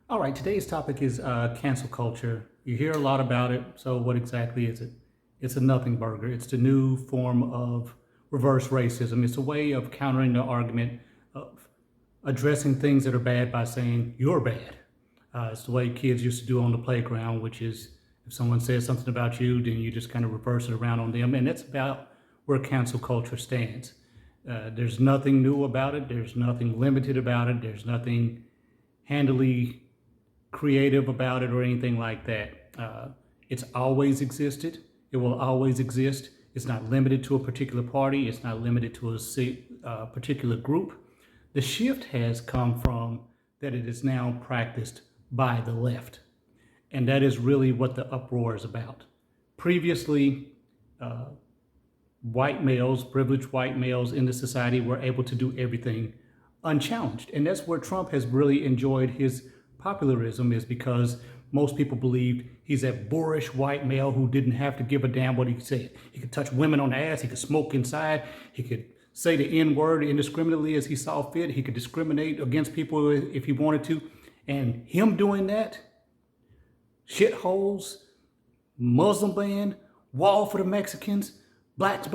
All right, today's topic is cancel culture. You hear a lot about it. So, what exactly is it? It's a nothing burger. It's the new form of reverse racism. It's a way of countering the argument of addressing things that are bad by saying you're bad. It's the way kids used to do on the playground, which is if someone says something about you, then you just kind of reverse it around on them. And that's about where cancel culture stands. There's nothing new about it. There's nothing limited about it. There's nothing handily creative about it or anything like that. It's always existed. It will always exist. It's not limited to a particular party. It's not limited to a particular group. The shift has come from that it is now practiced by the left. And that is really what the uproar is about. Previously, white males, privileged white males in the society were able to do everything unchallenged. And that's where Trump has really enjoyed his popularism, is because most people believed he's that boorish white male who didn't have to give a damn what he said. He could touch women on the ass, he could smoke inside, he could say the N-word indiscriminately as he saw fit, he could discriminate against people if he wanted to. And him doing that, shitholes, Muslim ban, wall for the Mexicans, blacks,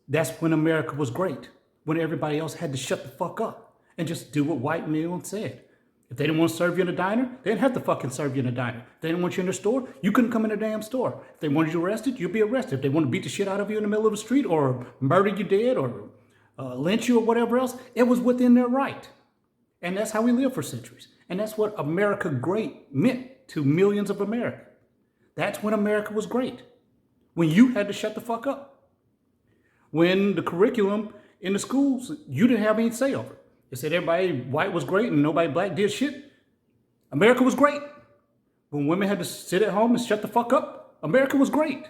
that's when America was great, when everybody else had to shut the fuck up and just do what white men said. If they didn't want to serve you in a diner, they didn't have to fucking serve you in a diner. If they didn't want you in the store, you couldn't come in the damn store. If they wanted you arrested, you'd be arrested. If they wanted to beat the shit out of you in the middle of the street or murder you dead or lynch you or whatever else, it was within their right. And that's how we lived for centuries. And that's what America great meant to millions of Americans. That's when America was great. When you had to shut the fuck up. When the curriculum in the schools, you didn't have any say over it. They said everybody white was great and nobody black did shit. America was great. When women had to sit at home and shut the fuck up, America was great.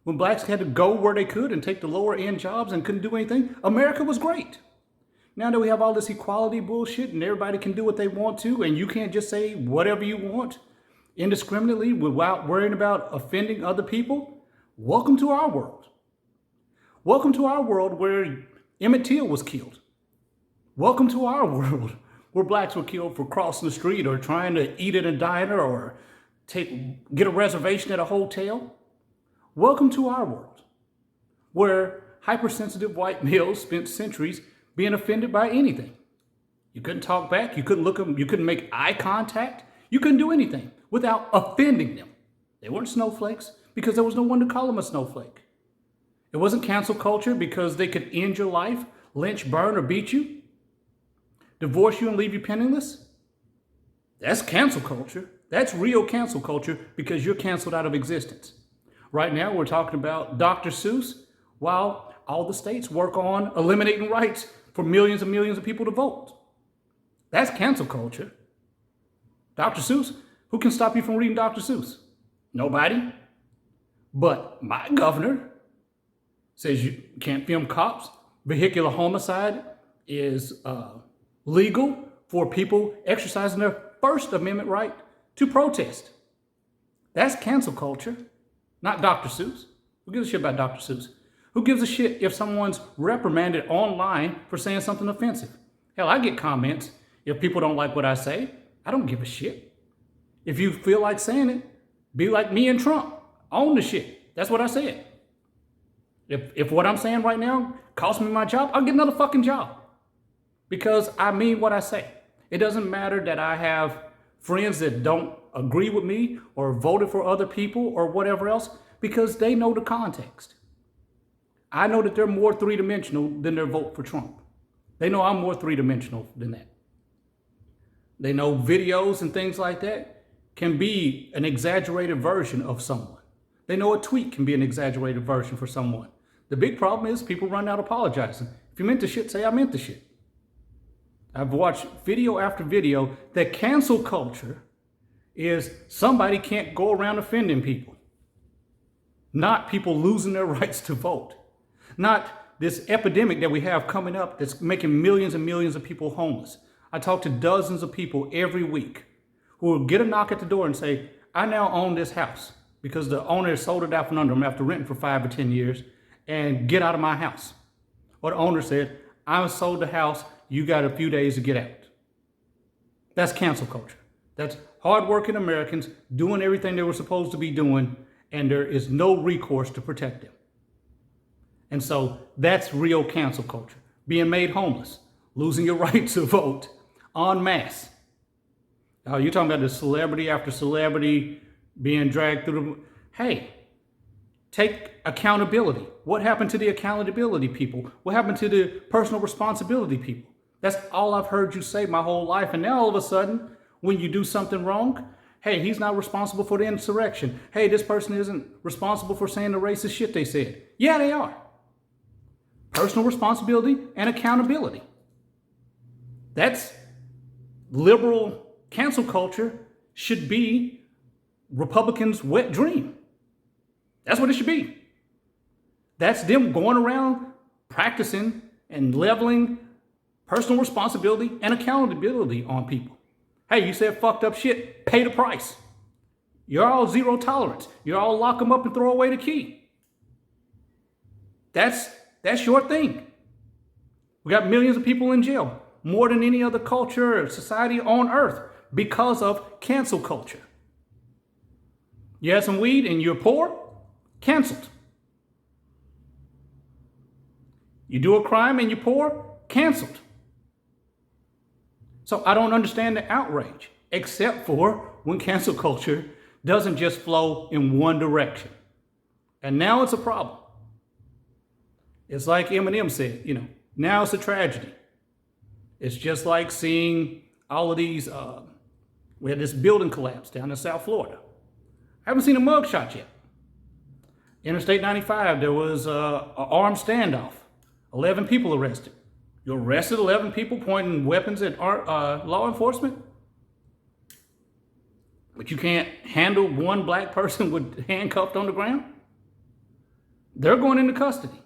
When blacks had to go where they could and take the lower end jobs and couldn't do anything, America was great. Now that we have all this equality bullshit and everybody can do what they want to and you can't just say whatever you want indiscriminately without worrying about offending other people, welcome to our world. Welcome to our world where Emmett Till was killed. Welcome to our world where blacks were killed for crossing the street or trying to eat at a diner or get a reservation at a hotel. Welcome to our world where hypersensitive white males spent centuries being offended by anything. You couldn't talk back, you couldn't look at them, you couldn't make eye contact, you couldn't do anything without offending them. They weren't snowflakes because there was no one to call them a snowflake. It wasn't cancel culture because they could end your life, lynch, burn, or beat you, divorce you and leave you penniless. That's cancel culture. That's real cancel culture because you're canceled out of existence. Right now, we're talking about Dr. Seuss while all the states work on eliminating rights for millions and millions of people to vote. That's cancel culture. Dr. Seuss, who can stop you from reading Dr. Seuss? Nobody. But my governor says you can't film cops. Vehicular homicide is legal for people exercising their First Amendment right to protest. That's cancel culture, not Dr. Seuss. Who gives a shit about Dr. Seuss? Who gives a shit if someone's reprimanded online for saying something offensive? Hell, I get comments if people don't like what I say. I don't give a shit. If you feel like saying it, be like me and Trump. Own the shit. That's what I said. If what I'm saying right now costs me my job, I'll get another fucking job. Because I mean what I say. It doesn't matter that I have friends that don't agree with me or voted for other people or whatever else, because they know the context. I know that they're more three-dimensional than their vote for Trump. They know I'm more three-dimensional than that. They know videos and things like that can be an exaggerated version of someone. They know a tweet can be an exaggerated version for someone. The big problem is people run out apologizing. If you meant the shit, say I meant the shit. I've watched video after video that cancel culture is somebody can't go around offending people. Not people losing their rights to vote. Not this epidemic that we have coming up that's making millions and millions of people homeless. I talk to dozens of people every week who will get a knock at the door and say, I now own this house because the owner has sold it out from under them after renting for 5 or 10 years, and get out of my house. Or the owner said, I sold the house, you got a few days to get out. That's cancel culture. That's hardworking Americans doing everything they were supposed to be doing, and there is no recourse to protect them. And so that's real cancel culture. Being made homeless, losing your right to vote en masse. Now, you're talking about the celebrity after celebrity being dragged through the... Hey, take accountability. What happened to the accountability people? What happened to the personal responsibility people? That's all I've heard you say my whole life. And now all of a sudden, when you do something wrong, hey, he's not responsible for the insurrection. Hey, this person isn't responsible for saying the racist shit they said. Yeah, they are. Personal responsibility and accountability. That's liberal cancel culture should be Republicans' wet dream. That's what it should be. That's them going around practicing and leveling personal responsibility and accountability on people. Hey, you said fucked up shit, pay the price. You're all zero tolerance. You're all lock them up and throw away the key. That's your thing. We got millions of people in jail, more than any other culture or society on earth, because of cancel culture. You had some weed and you're poor, canceled. You do a crime and you're poor, canceled. So I don't understand the outrage, except for when cancel culture doesn't just flow in one direction. And now it's a problem. It's like Eminem said, now it's a tragedy. It's just like seeing all of these, we had this building collapse down in South Florida. I haven't seen a mugshot yet. Interstate 95, there was an armed standoff. 11 people arrested. You arrested 11 people pointing weapons at law enforcement? But you can't handle one black person with handcuffed on the ground? They're going into custody.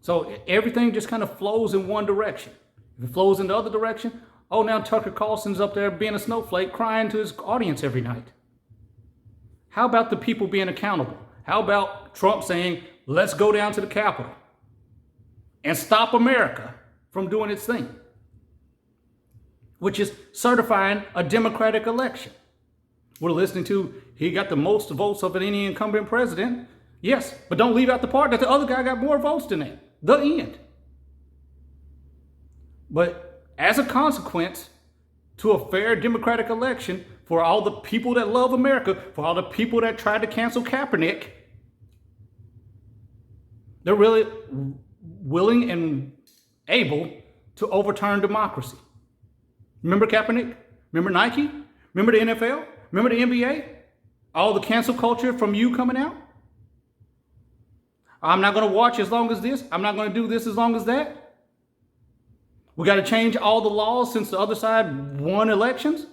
So everything just kind of flows in one direction. If it flows in the other direction, oh, now Tucker Carlson's up there being a snowflake crying to his audience every night. How about the people being accountable? How about Trump saying, let's go down to the Capitol and stop America from doing its thing, which is certifying a Democratic election? We're listening to, he got the most votes of any incumbent president. Yes, but don't leave out the part that the other guy got more votes than that. The end. But as a consequence to a fair Democratic election, for all the people that love America, for all the people that tried to cancel Kaepernick, they're really willing and able to overturn democracy. Remember Kaepernick? Remember Nike? Remember the NFL? Remember the NBA? All the cancel culture from you coming out? I'm not going to watch as long as this. I'm not going to do this as long as that. We got to change all the laws since the other side won elections.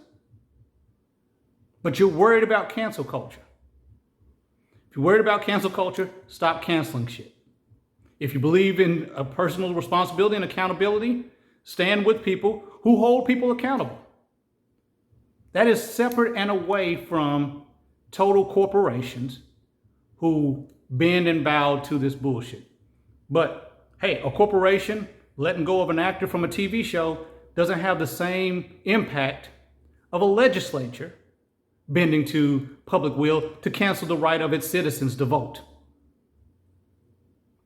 But you're worried about cancel culture. If you're worried about cancel culture, stop canceling shit. If you believe in a personal responsibility and accountability, stand with people who hold people accountable. That is separate and away from total corporations who bend and bow to this bullshit. But hey, a corporation letting go of an actor from a TV show doesn't have the same impact of a legislature bending to public will to cancel the right of its citizens to vote.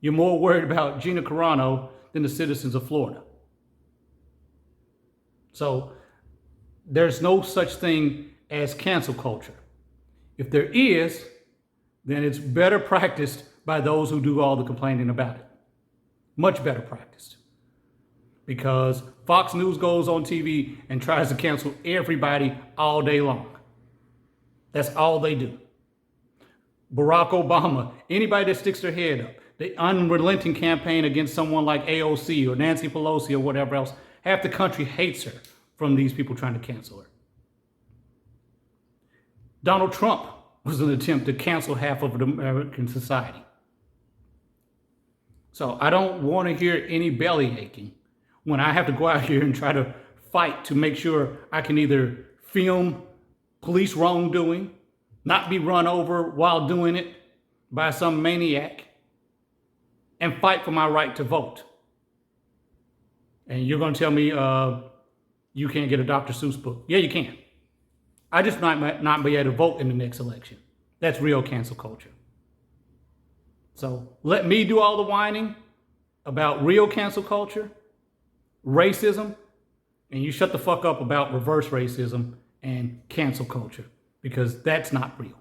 You're more worried about Gina Carano than the citizens of Florida. So there's no such thing as cancel culture. If there is, then it's better practiced by those who do all the complaining about it. Much better practiced. Because Fox News goes on TV and tries to cancel everybody all day long. That's all they do. Barack Obama, anybody that sticks their head up, the unrelenting campaign against someone like AOC or Nancy Pelosi or whatever else, half the country hates her from these people trying to cancel her. Donald Trump was an attempt to cancel half of the American society. So I don't want to hear any belly aching when I have to go out here and try to fight to make sure I can either film police wrongdoing, not be run over while doing it by some maniac, and fight for my right to vote. And you're going to tell me, you can't get a Dr. Seuss book. Yeah, you can. I just might not be able to vote in the next election. That's real cancel culture. So let me do all the whining about real cancel culture, racism, and you shut the fuck up about reverse racism and cancel culture, because that's not real.